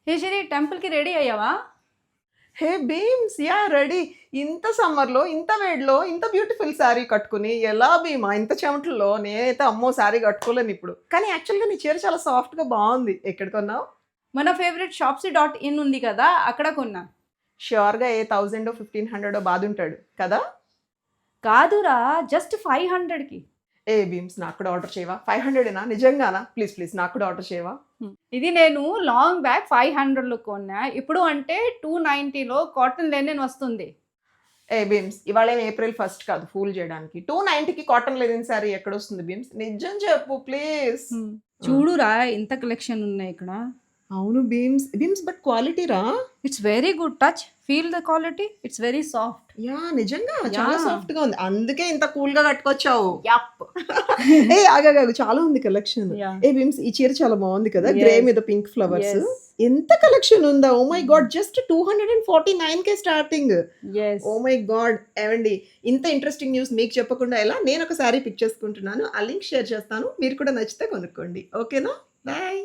హే శరి, టెంపుల్కి రెడీ అయ్యావా? హే beams, yeah ready. ఇంత సమ్మర్లో, ఇంత వేడిలో, ఇంత బ్యూటిఫుల్ శారీ కట్టుకుని ఎలా భీమా ఇంత చెమటల్లో? నేనైతే అమ్మో శారీ కట్టుకోలేను ఇప్పుడు. కానీ యాక్చువల్గా నీ చీర చాలా సాఫ్ట్గా బాగుంది. ఎక్కడ కొన్నావు? మన ఫేవరెట్ షాప్సీ.in ఉంది కదా, అక్కడ కొన్నా. ష్యూర్గా ఏ 1000 1500 బాదుంటాడు కదా. కాదురా, జస్ట్ 500కి. ఏ బీమ్స్, నాకు కూడా ఆర్డర్ చేయవా? 500ఏనా? నిజంగానా? ప్లీజ్ ప్లీజ్ నాకు కూడా ఆర్డర్ చేయవా? ఇది నేను లాంగ్ బ్యాగ్ 500లో కొన్నా. ఇప్పుడు అంటే 290లో కాటన్ లెనిన్ వస్తుంది. ఏ బీమ్స్, ఇవాళ ఏప్రిల్ 1 కాదు ఫూల్ చేయడానికి. 290కి కాటన్ లెనిన్ శారీ ఎక్కడొస్తుంది బీమ్స్? నిజం చెప్పు ప్లీజ్. చూడురా, ఇంత కలెక్షన్ ఉన్నాయి ఇక్కడ. అవును బీమ్స్, బీమ్స్ బట్ క్వాలిటీ రా. It's very good touch. Feel the quality, it's very soft. Yeah నిజంగా చాలా Yeah. సాఫ్ట్ గా ఉంది. అందుకే ఇంత కూల్ గా కట్టుకొచ్చావు. యప్. ఏ ఆగాగాగు, చాలా ఉంది కలెక్షన్. Yeah. ఏ బీమ్స్, ఈ చీర చాలా బాగుంది కదా, Yes. గ్రే మీద పింక్ ఫ్లవర్స్. Yes. ఎంత కలెక్షన్ ఉందా! ఓ మై గాడ్, జస్ట్ 249కే starting. Yes. Oh my God. ఏమండి, ఇంత ఇంట్రెస్టింగ్ న్యూస్ మీకు చెప్పకుండా ఎలా? నేను ఒక శారీ పిక్ చేసుకుంటున్నాను, ఆ లింక్ షేర్ చేస్తాను, మీరు కూడా నచ్చితే కొనుక్కోండి. ఓకేనా? బాయ్.